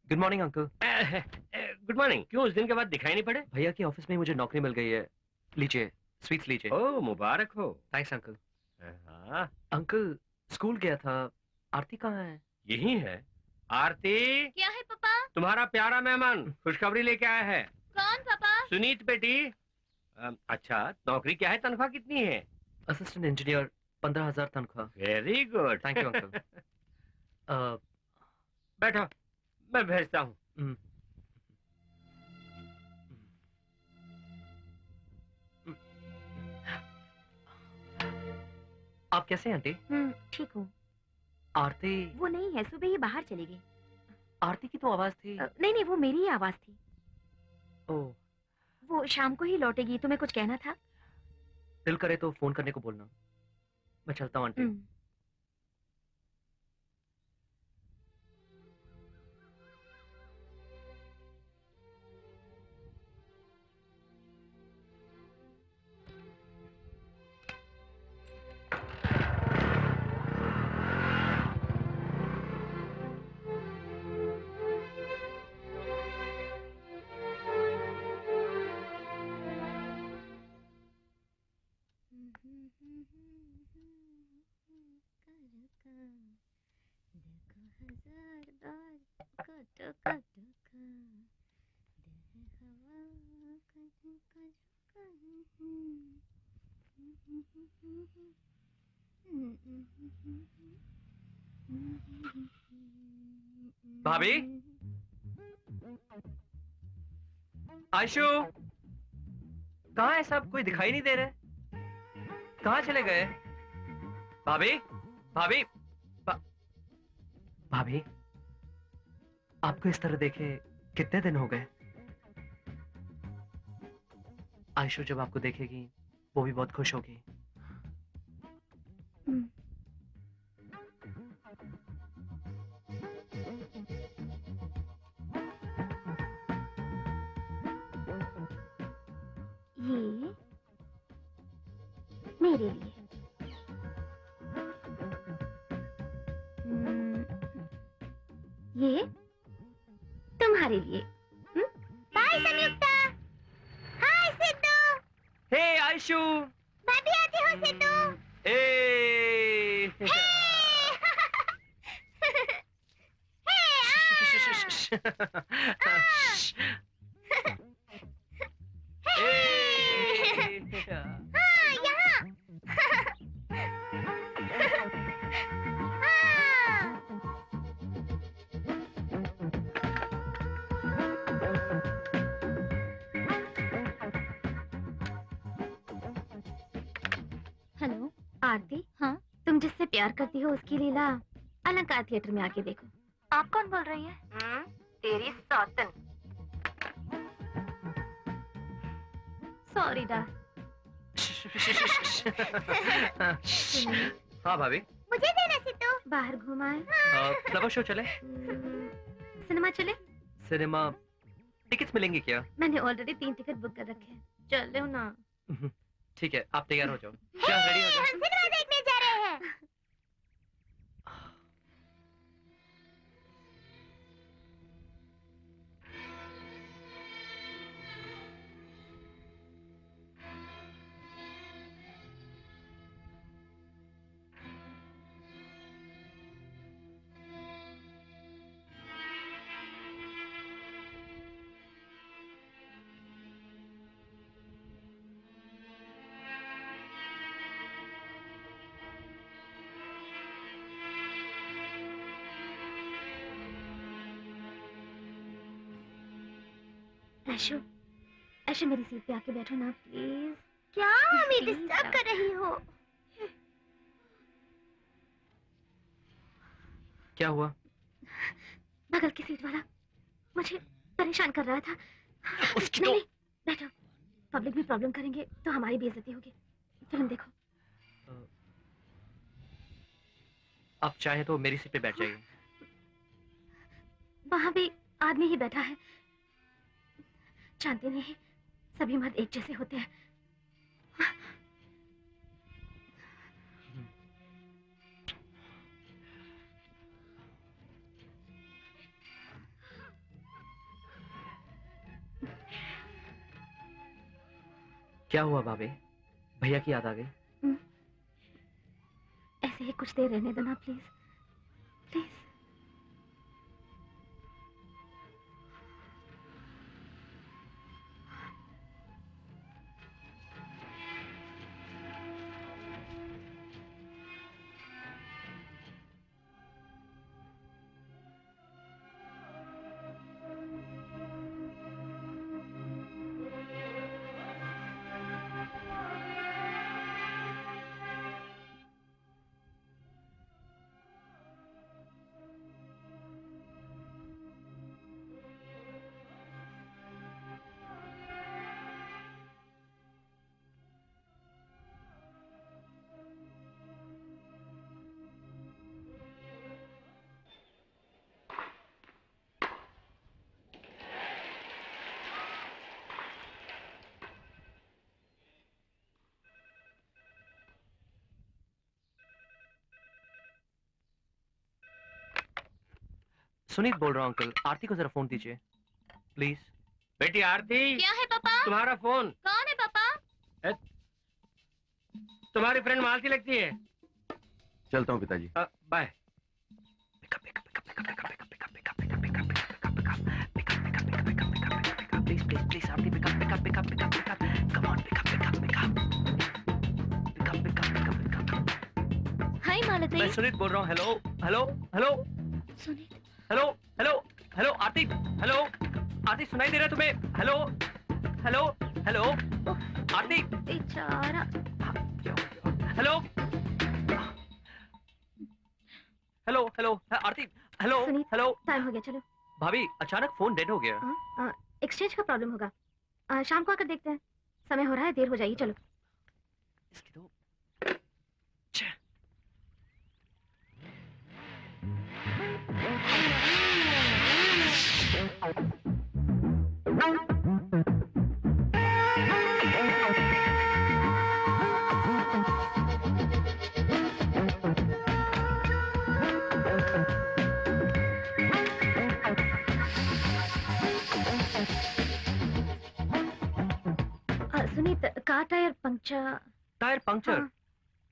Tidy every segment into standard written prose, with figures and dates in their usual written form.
Good morning uncle. Good morning. क्यों उस दिन के बाद दिखाई नहीं पड़े? भैया की ऑफिस में मुझे नौकरी मिल गई है। लीजिए, स्वीट्स लीजिए। ओह, मुबारक हो। Thanks uncle. हाँ, अंकल, स्कूल गया था। आरती कहाँ है? यही है। आरती, क्या है पापा? तुम्हारा प्यारा मेहमान खुशखबरी लेके आया है। कौन पापा? सुनीत बेटी। अच्छा, नौकरी क्या है, तनख्वाह कितनी है? असिस्टेंट इंजीनियर, 15,000 तनख्वाह। Very good. Thank you uncle. अ, बैठो, मैं भेजता हूँ। हम्म, हम्म। आप कैसे हैं आंटी? ठीक हूँ। आरती? वो नहीं है, सुबह ही बाहर चली गई। आरती की तो आवाज थी। नहीं नहीं, वो मेरी ही आवाज थी। ओह, वो शाम को ही लौटेगी। तुम्हें कुछ कहना था? दिल करे तो फोन करने को बोलना। मैं चलता हूँ आंटी। भाभी? आयशु, कहाँ है सब? कोई दिखाई नहीं दे रहे। कहाँ चले गए? भाभी? भाभी? भा... भाभी, आपको इस तरह देखे कितने दिन हो गए? आयशु जब आपको देखेगी वो भी बहुत खुश होगी। ये मेरे लिए। ये तुम्हारे लिए। बाय संयुक्ता। हाय सिद्धू। हे आयशु। मैं भी आती हूँ सिद्धू। हे हाँ, यहाँ। हाँ। हेलो आरती। हाँ, तुम जिससे प्यार करती हो उसकी लीला अलंकार थिएटर में आके देखो। आप कौन बोल रही हैं? तेरी सौतन। सॉरी डा। हाँ भाभी। मुझे देना सिद्धू। बाहर घुमाए। फ्लावर शो चले? सिनेमा चले? सिनेमा टिकट्स मिलेंगी क्या? मैंने ऑलरेडी 3 टिकट बुक कर रखे हैं। चलो ना। ठीक है, आप तैयार हो जाओ। क्या रेडी हो जाओ। हम सिनेमा देखने जा रहे हैं। ऐशु, ऐशु मेरी सीट पे आके बैठो ना प्लीज। क्या मम्मी डिस्टर्ब कर रही हो? क्या हुआ? बगल की सीट वाला मुझे परेशान कर रहा था। उसकी नहीं, तो नहीं, बैठो। पब्लिक भी प्रॉब्लम करेंगे तो हमारी बेइज्जती होगी। फिल्म देखो। आप चाहे तो मेरी सीट पे बैठ जाइए। वहां भी आदमी ही बैठा है। जानते नहीं, सभी मर्द एक जैसे होते हैं। क्या हुआ भाभी? भैया की याद आ गई? ऐसे ही कुछ देर रहने दो ना प्लीज, प्लीज। सुनीत बोल रहा हूँ अंकल, आरती को जरा फोन दीजिए प्लीज। बेटी आरती, क्या है पापा? तुम्हारा फोन। कौन है पापा? तुम्हारी फ्रेंड मालती लगती है। चलता हूँ पिताजी। Bye. Please please please Aarti, pick up pick up pick up pick up pick up, come on pick up pick up pick up pick up pick up pick up. Hi Malti. मैं सुनीत बोल रहा हूँ। Hello hello hello Sunit. Hello hello hello Aarti, hello Aarti, सुनाई दे रहा है तुम्हें? Hello hello hello आरती, बेचारा। Hello hello hello Aarti, hello Sunit, hello. Time हो गया, चलो। भाभी अचानक फोन डेड हो गया। एक्सचेंज का प्रॉब्लम होगा। शाम को आकर देखते हैं। समय हो रहा है, देर हो जाएगी, चलो। इसकी तो Sunit, car tyre puncture. Tyre puncture? हाँ।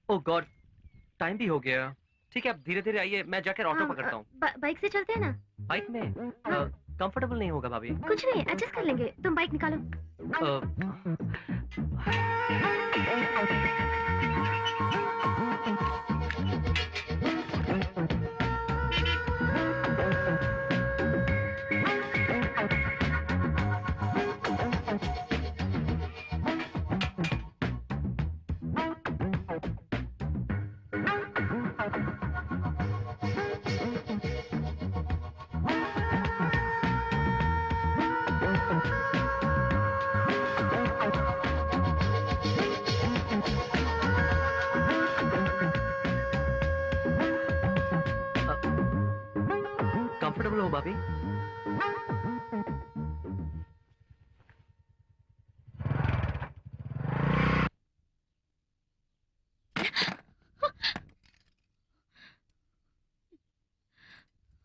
ओह गॉड, टाइम भी हो गया। ठीक है, आप धीरे धीरे आइए, मैं जाकर ऑटो पकड़ता हूँ। बाइक से चलते हैं ना? बाइक में कंफर्टेबल नहीं होगा भाभी। कुछ नहीं, एडजस्ट कर लेंगे। तुम बाइक निकालो। कंफर्टेबल हो भाभी?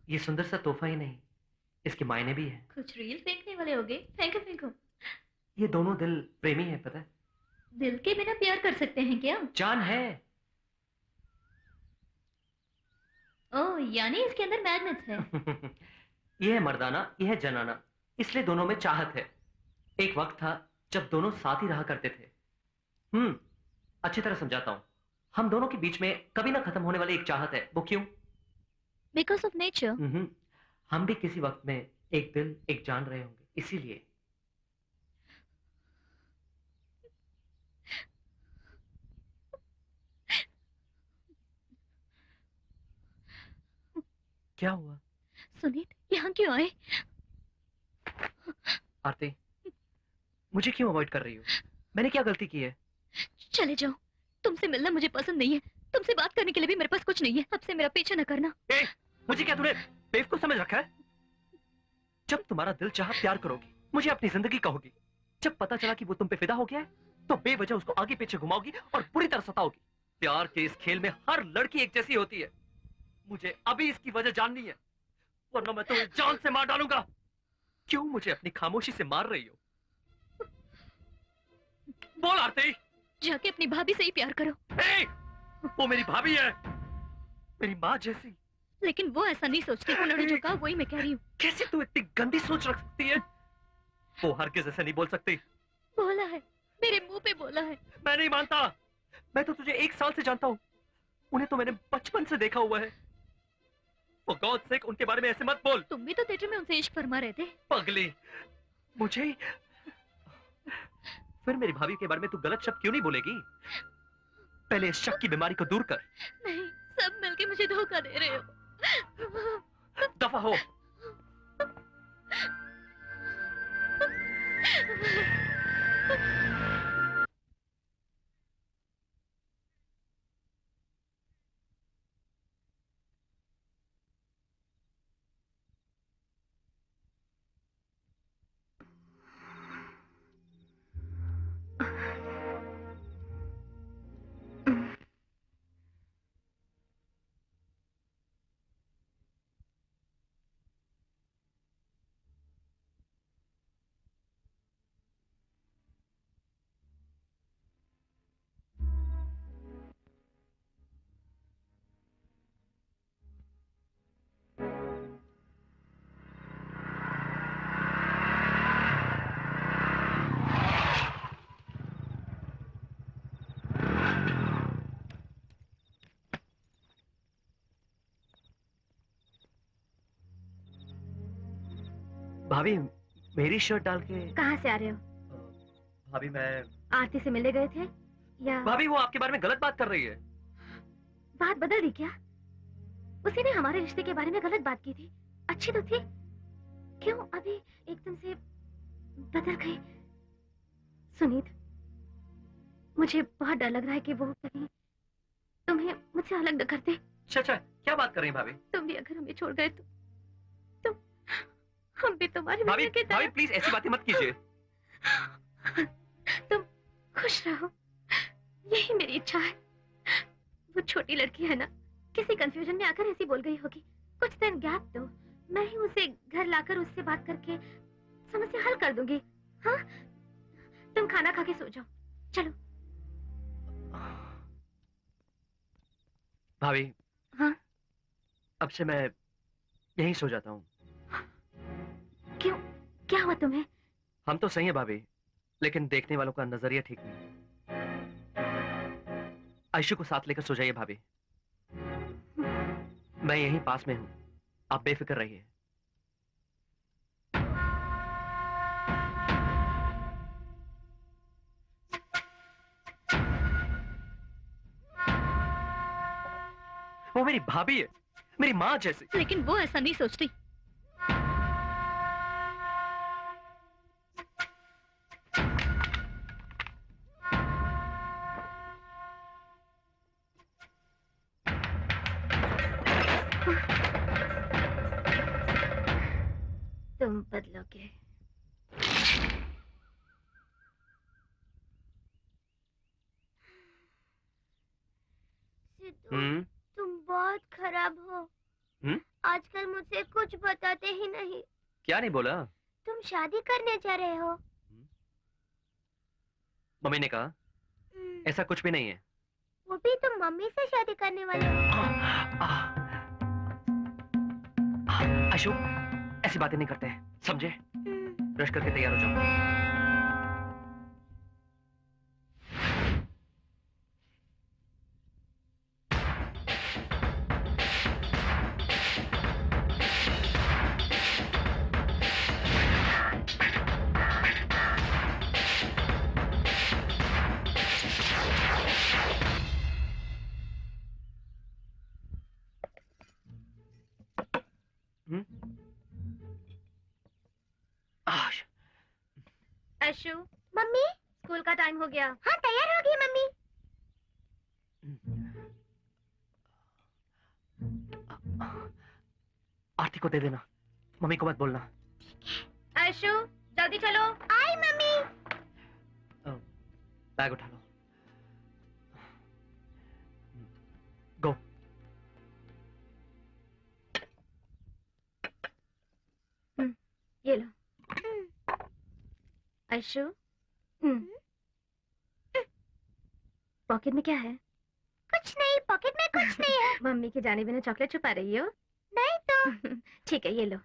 ये सुंदर सा तोहफा ही नहीं, इसके मायने भी है। कुछ रील फेंकने वाले होगे, फेंको फेंको। ये दोनों दिल प्रेमी है, पता है? दिल के बिना प्यार कर सकते हैं क्या? जान है। ओह, यानी इसके अंदर मैग्नेट्स है। ये है मर्दाना, ये है जनाना, इसलिए दोनों में चाहत है। एक वक्त था जब दोनों साथ ही रहा करते थे। अच्छी तरह समझाता हूं। हम दोनों के बीच में कभी ना खत्म होने वाली एक चाहत है। वो क्यों? Because of nature. हम भी किसी वक्त में एक दिल एक जान रहे होंगे, इसीलिए। क्या हुआ? सुनीत, यहाँ क्यों आए? आरती, मुझे क्यों अवॉइड कर रही हो? मैंने क्या गलती की है? चले जाओ, तुमसे मिलना मुझे पसंद नहीं है। तुमसे बात करने के लिए भी मेरे पास कुछ नहीं है। अब से मेरा पीछा न करना। मुझे क्या तूने बेवकूफ समझ रखा है? जब तुम्हारा दिल चाहा प्यार करोगी, मुझे अपनी जिंदगी कहोगी। जब पता चला कि वो तुम पे फिदा हो गया है, तो बेवजह उसको आगे पीछे घुमाओगी और पूरी तरह सताओगी। प्यार के इस खेल में हर लड़की एक जैसी होती है। मुझे अभी इसकी वजह जाननी है, वरना मैं तुम्हें जान से मार डालूंगा। क्यों मुझे अपनी खामोशी से मार रही हो? बोल आरती। जाके अपनी भाभी से ही प्यार करो। ए, वो मेरी भाभी है, मेरी माँ जैसी। लेकिन वो ऐसा नहीं सोचती। उन्होंने जो कहा वही मैं कह रही हूँ। कैसे तू इतनी गंदी सोच रख सकती है? वो हरगिज़ ऐसे नहीं बोल सकती। बोला है, मेरे मुंह पे बोला है। मैं नहीं मानता। मैं तो तुझे 1 साल से जानता हूँ। उन्हें तो मैंने बचपन से देखा हुआ है। For God's sake, उनके बारे में ऐसे मत बोल। तुम भी तो थिएटर में उनसे इश्क फरमा रहे थे। पगली, मुझे फिर मेरी भाभी के बारे में तू गलत शब्द क्यों नहीं बोलेगी? पहले इस शक की बीमारी को दूर कर। नहीं, सब मिलके मुझे धोखा दे रहे हो। दफा हो। भाभी, मेरी शर्ट डाल के। कहाँ से आ रहे हो? भाभी मैं। आरती से मिलने गए थे या? भाभी वो आपके बारे में गलत बात कर रही है। बात बदल दी क्या? उसी ने हमारे रिश्ते के बारे में गलत बात की थी। अच्छी तो थी, क्यों अभी एकदम से बदल गई? सुनीत, मुझे बहुत डर लग रहा है कि वो कहीं तुम्हें मुझसे अलग न कर दे। अच्छा, क्या बात कर रही हैं भाभी? तुम भी अगर हमें छोड़ गए तो हम भी तुम्हारी भाभी, बहन की तरह। भाभी प्लीज ऐसी बातें मत कीजिए। तुम खुश रहो, यही मेरी इच्छा है। वो छोटी लड़की है ना, किसी कंफ्यूजन में आकर ऐसी बोल गई होगी। कुछ दिन गैप दो, मैं ही उसे घर लाकर उससे बात करके समस्या हल कर दूंगी। हाँ, तुम खाना खा के सो जाओ। चलो। भाभी। हाँ? अब से मैं यहीं सो जाता हूँ। क्यों, क्या हुआ तुम्हें? हम तो सही है भाभी, लेकिन देखने वालों का नजरिया ठीक नहीं। आयशु को साथ लेकर सो जाइए भाभी। मैं यहीं पास में हूँ, आप बेफिक्र रहिए। वो मेरी भाभी है, मेरी माँ जैसी। लेकिन वो ऐसा नहीं सोचती। तुम बदलोगे। तुम बहुत खराब हो। आजकल मुझसे कुछ बताते ही नहीं। क्या नहीं बोला? तुम शादी करने जा रहे हो? मम्मी ने कहा ऐसा कुछ भी नहीं है। वो भी तुम मम्मी से शादी करने वाले हो? आशु, ऐसी बातें नहीं करते हैं, समझे? ब्रश करके तैयार हो जाओ। आशु, मम्मी, स्कूल का टाइम हो गया। हाँ तैयार हो गई मम्मी। आरती को दे देना, मम्मी को मत बोलना। आशु, जल्दी चलो। आई मम्मी। बैग उठा लो। गो। ये लो। आशु, पॉकेट में क्या है? कुछ नहीं, पॉकेट में कुछ नहीं है। मम्मी के जाने बिना चॉकलेट छुपा रही हो? नहीं तो। ठीक है, ये लो।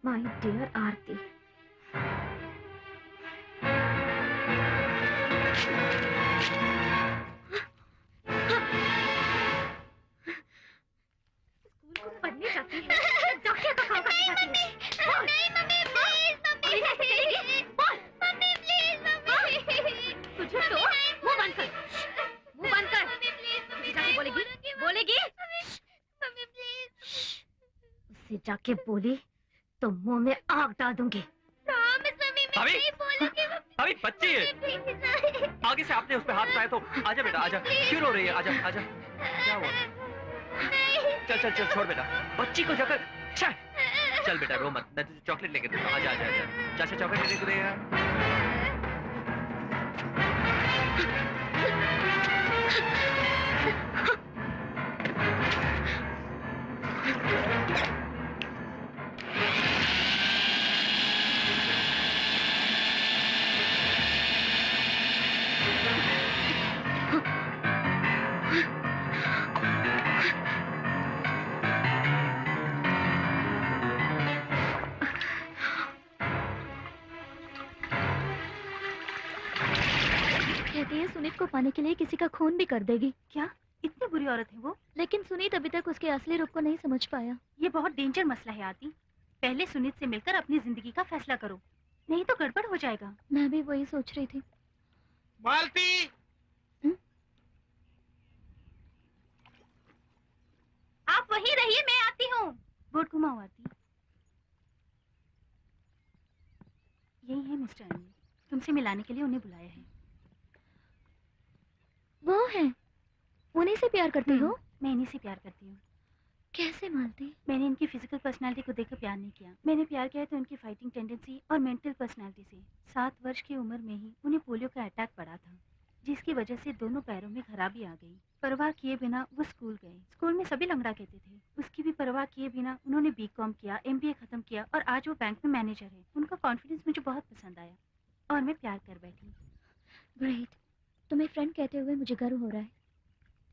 माय डियर आरती, स्कूल को पढ़ने जाती है, डॉक्टर का काम करने जाती है। बोल। नहीं मम्मी, प्लीज मम्मी। अभी कैसे करेगी? बोल। Mummy please mummy. तुझे तो मुंह बंद कर, मुंह बंद कर। Mummy please mummy. जाके बोलेगी? बोलेगी? Mummy please. उससे जाके बोली तो मुंह में आग डाल दूंगी। प्रॉमिस मम्मी, मैं भाभी! नहीं बोलूंगी मम्मी। भाभी बच्ची है, प्लीज। आगे से आपने उस पे हाथ उठाया तो आजा बेटा, आजा। क्यों रो रही है? आजा आजा। क्या हुआ? चल चल चल, छोड़ बेटा, बच्ची को जाकर। चल बेटा, रो मत, मैं तुझे चॉकलेट लेके देता हूँ। आजा आजा आजा, चाचा चॉकलेट लेके को देगा। कहती है सुनीत को पाने के लिए किसी का खून भी कर देगी। क्या इतनी बुरी औरत है वो? लेकिन सुनीत अभी तक उसके असली रूप को नहीं समझ पाया। ये बहुत डेंजर मसला है आती। पहले सुनीत से मिलकर अपनी जिंदगी का फैसला करो, नहीं तो गड़बड़ हो जाएगा। मैं भी वही सोच रही थी। मालती, आप वहीं रहिए, मैं आती हूँ। बोर्ड घुमाओ आती। यही है मिस्टर अनिल, तुमसे मिलाने के लिए उन्हें बुलाया है। वो है, उन्हीं से प्यार करती हो? मैं इन्हीं से प्यार करती हूँ। कैसे मालती? मैंने इनकी फिजिकल पर्सनालिटी को देखकर प्यार नहीं किया। मैंने प्यार किया तो इनकी फाइटिंग टेंडेंसी और मेंटल पर्सनालिटी से। 7 वर्ष की उम्र में ही उन्हें पोलियो का अटैक पड़ा था, जिसकी वजह से दोनों पैरों में खराबी आ गई। परवाह किए बिना वो स्कूल गए। स्कूल में सभी लंगड़ा कहते थे। उसकी भी परवाह किए बिना उन्होंने बीकॉम किया, MBA खत्म किया और आज वो बैंक में मैनेजर है। उनका कॉन्फिडेंस मुझे बहुत पसंद आया और मैं प्यार कर बैठी। ग्रेट। तुम्हें फ्रेंड कहते हुए मुझे गर्व हो रहा है।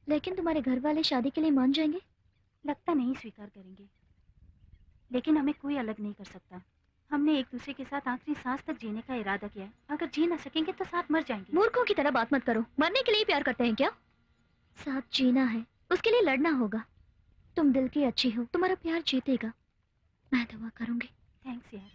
लेकिन तुम्हारे घर वाले शादी के लिए मान जाएंगे? लगता नहीं स्वीकार करेंगे, लेकिन हमें कोई अलग नहीं कर सकता। हमने एक दूसरे के साथ आखिरी सांस तक जीने का इरादा किया है। अगर जी ना सकेंगे तो साथ मर जाएंगे। मूर्खों की तरह बात मत करो। मरने के लिए प्यार करते हैं क्या? साथ जीना है, उसके लिए लड़ना होगा। तुम दिल की अच्छी हो, तुम्हारा प्यार जीतेगा। मैं दुआ करूंगी। थैंक्स यार।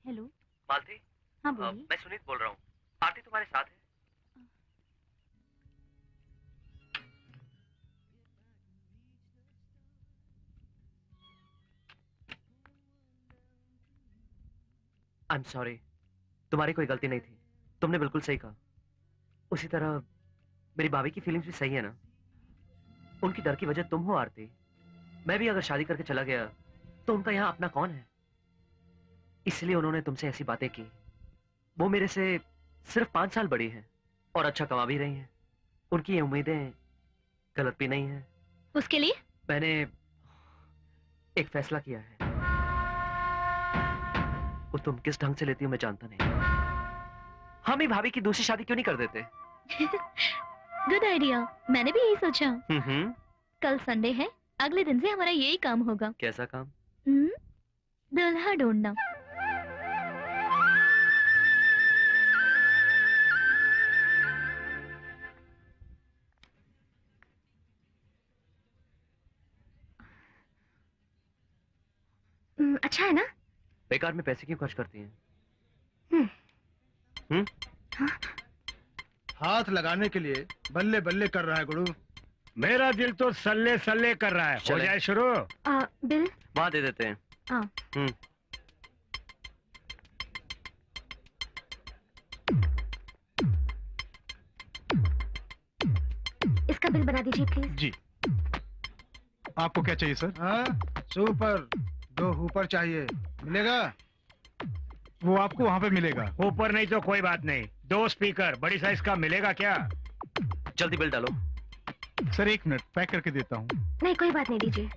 हेलो। मालती, हाँ बोलिए। मैं सुनीत बोल रहा हूँ। आरती तुम्हारे साथ है? आई एम सॉरी, तुम्हारी कोई गलती नहीं थी। तुमने बिल्कुल सही कहा। उसी तरह मेरी भाभी की फीलिंग्स भी सही है ना। उनकी डर की वजह तुम हो आरती। मैं भी अगर शादी करके चला गया तो उनका यहाँ अपना कौन है? इसलिए उन्होंने तुमसे ऐसी बातें की। वो मेरे से सिर्फ 5 साल बड़ी हैं और अच्छा कमा भी रही हैं। उनकी ये उम्मीदें गलत भी नहीं हैं। उसके लिए मैंने एक फैसला किया है। वो तुम किस ढंग से लेती हो मैं जानता नहीं। हम ही भाभी की दूसरी शादी क्यों नहीं कर देते? Good idea. मैंने भी यही सोचा। कल संडे है, अगले दिन से हमारा यही काम होगा। कैसा काम? दुल्हा ढूंढना। अच्छा है ना? बेकार में पैसे क्यों खर्च करती हैं? हाथ लगाने के लिए बल्ले बल्ले कर रहा है गुरु। मेरा दिल तो सल्ले सल्ले कर रहा है। हो चले। जाए शुरू। बिल वहां दे देते हैं। हाँ। इसका बिल बना दीजिए प्लीज। जी। आपको क्या चाहिए सर? हाँ, सुपर 2 ऊपर चाहिए। मिलेगा? वो आपको वहाँ पे मिलेगा। ऊपर नहीं तो कोई बात नहीं। 2 स्पीकर बड़ी साइज का मिलेगा क्या? जल्दी बिल डालो। सर एक मिनट पैक करके देता हूँ। नहीं कोई बात नहीं, दीजिए।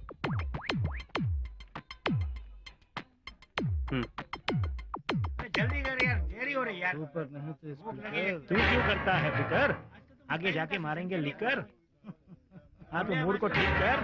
जल्दी कर यार, देरी हो रही यार। ऊपर नहीं तो तू क्यों करता है फिकर? आगे जाके मारेंगे लिकर। हाँ तो मूड को ठीक कर।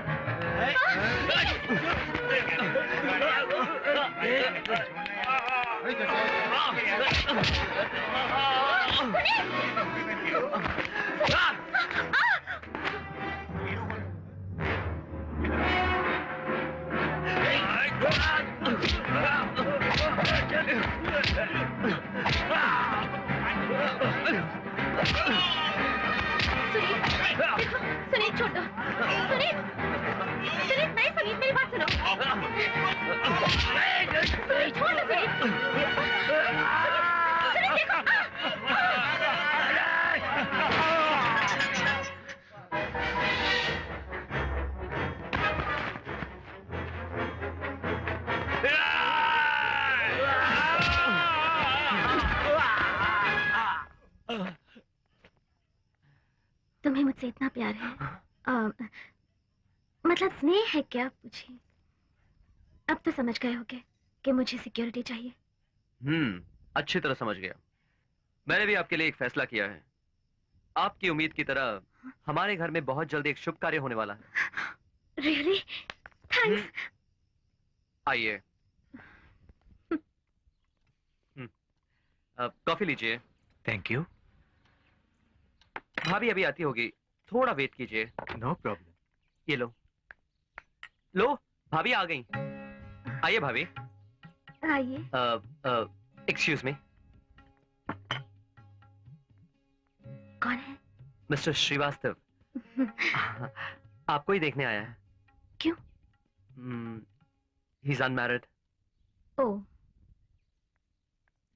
सुनीत छोड़ दो। सुनीत, सुनीत नहीं, सुनीत मेरी बात सुनो। सुनीत छोड़ दो, सुनीत। सुनीत देखो। तुम्हें मुझसे इतना प्यार है, मतलब स्नेह है क्या? पूछिए। अब तो समझ गए होगे कि मुझे सिक्योरिटी चाहिए। अच्छी तरह समझ गया। मैंने भी आपके लिए एक फैसला किया है। आपकी उम्मीद की तरह हमारे घर में बहुत जल्दी एक शुभ कार्य होने वाला है। रियली? थैंक्स। आइए। कॉफी लीजिए। Thank you. भाभी अभी आती होगी, थोड़ा वेट कीजिए। No problem. ये लो। लो, भाभी आ गई। आइए भाभी। आइए। Excuse me. कौन है? मिस्टर श्रीवास्तव। आपको ही देखने आया है। क्यों? He is unmarried. Oh.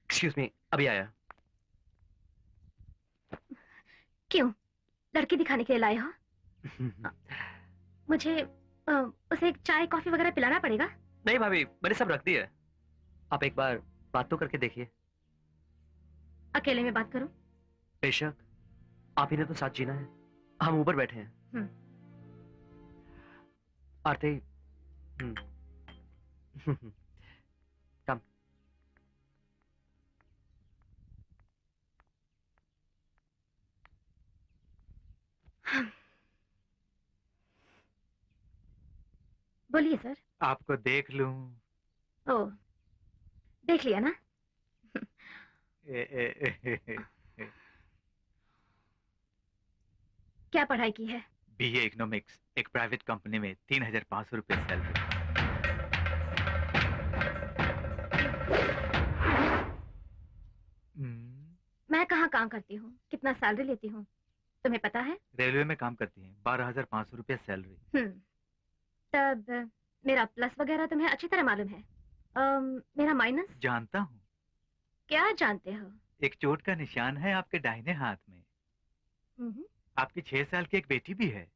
Excuse me, अभी आया। क्यों? लड़की दिखाने के लिए लाए हो? मुझे उसे एक चाय कॉफी वगैरह पिलाना पड़ेगा? नहीं भाभी, मैंने सब रख दी है। आप एक बार बात तो करके देखिए। अकेले में बात करूं? बेशक, आप ही ने तो साथ जीना है। हम ऊपर बैठे हैं। आरती। कम। बोलिए सर। आपको देख लूं। ओह, देख लिया ना? क्या पढ़ाई की है? बीए इकोनॉमिक्स, एक प्राइवेट कंपनी में 3,500 रुपए सैलरी। मैं कहाँ काम करती हूँ, कितना सैलरी लेती हूँ, तुम्हें पता है? रेलवे में काम करती हैं, 12,500 रुपए सैलरी। तब मेरा प्लस वगैरह तुम्हें अच्छी तरह मालूम है। मेरा माइनस? जानता हूँ। क्या जानते हो? एक चोट का निशान है आपके दाहिने हाथ में। आपकी 6 साल की एक बेटी भी है।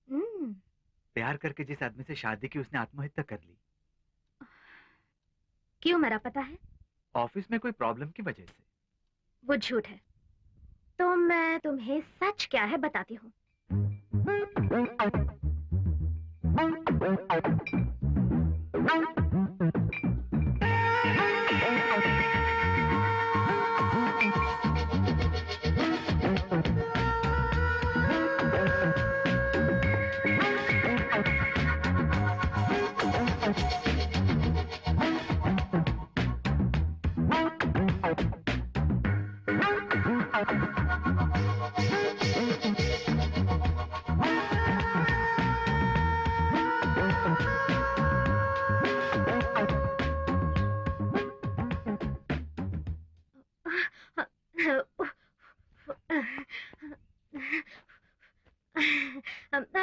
प्यार करके जिस आदमी से शादी की उसने आत्महत्या कर ली। क्यों मरा पता है? ऑफिस में कोई प्रॉब्लम की वजह से। वो झूठ है। तो मैं तुम्हें सच क्या है बताती हूँ।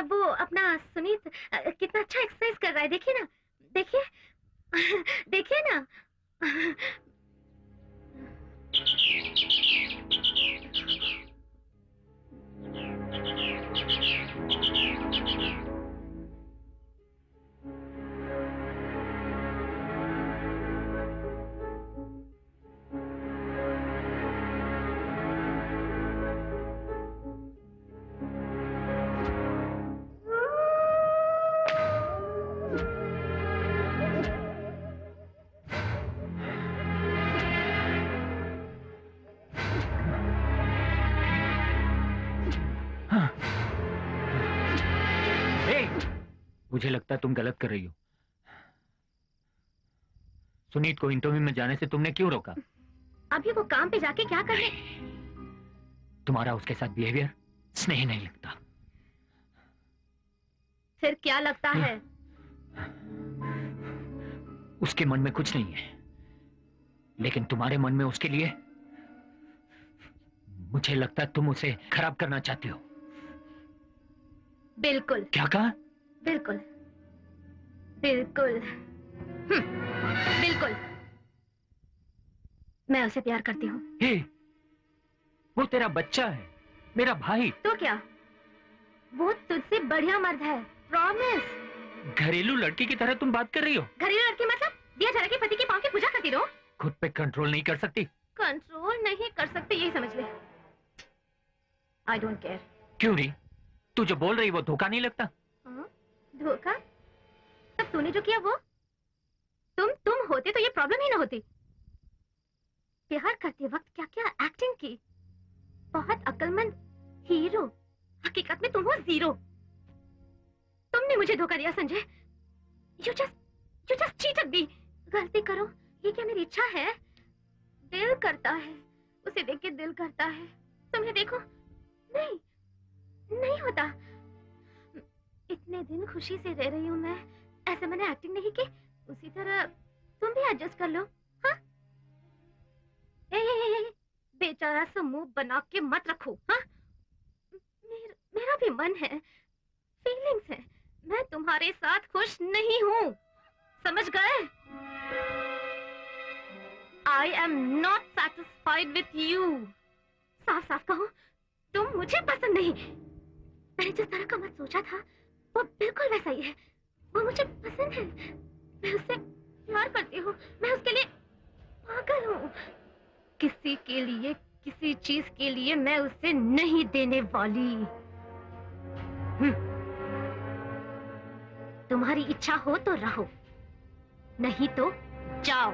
वो अपना सुनीत कितना अच्छा एक्सरसाइज कर रहा है, देखिए ना, देखिए देखिए ना। मुझे लगता है तुम गलत कर रही हो। सुनीत को इंटरव्यू में जाने से तुमने क्यों रोका? अभी वो काम पे जाके क्या करे? तुम्हारा उसके साथ बिहेवियर स्नेह नहीं लगता। फिर क्या लगता है? उसके मन में कुछ नहीं है, लेकिन तुम्हारे मन में उसके लिए, मुझे लगता है तुम उसे खराब करना चाहते हो। बिल्कुल। क्या कहा? बिल्कुल बिल्कुल बिल्कुल। मैं उसे प्यार करती हूँ। हे, वो तेरा बच्चा है, मेरा भाई। तो क्या? वो तुझसे बढ़िया मर्द है, प्रॉमिस। घरेलू लड़की की तरह तुम बात कर रही हो। घरेलू लड़की मतलब दिया जला के पति के पाँव की पूजा करती रहो। खुद पे कंट्रोल नहीं कर सकती? कंट्रोल नहीं कर सकती, यही समझ ले। I don't care. क्यों नहीं? तू जो बोल रही वो धोखा नहीं लगता? धोखा? तब तूने जो किया वो? तुम होते तो ये प्रॉब्लम ही ना होती। प्यार करते वक्त क्या क्या एक्टिंग की। बहुत अक्लमंद हीरो, हकीकत में तुम हो जीरो। तुमने मुझे धोखा दिया संजय। यू जस्ट चीटेड मी। गलती करो, ये क्या मेरी इच्छा है? दिल करता है, उसे देख के दिल करता है। तुम्हें देखो, नहीं होता। इतने दिन खुशी से रह रही हूँ मैं, ऐसे मैंने एक्टिंग नहीं की। उसी तरह तुम भी एडजस्ट कर लो। हाँ? बेचारा सा मुंह बना के मत रखो। हाँ? मेरा भी मन है, फीलिंग्स है। मैं तुम्हारे साथ खुश नहीं हूँ, समझ गए? I am not satisfied with you. साफ साफ कहो, तुम मुझे पसंद नहीं। मैंने जिस तरह का मत सोचा था वो बिल्कुल वैसा ही है। वो मुझे पसंद है, मैं उससे प्यार करती हूँ, मैं उसके लिए पागल हूँ। किसी के लिए, किसी चीज के लिए मैं उसे नहीं देने वाली। तुम्हारी इच्छा हो तो रहो, नहीं तो जाओ।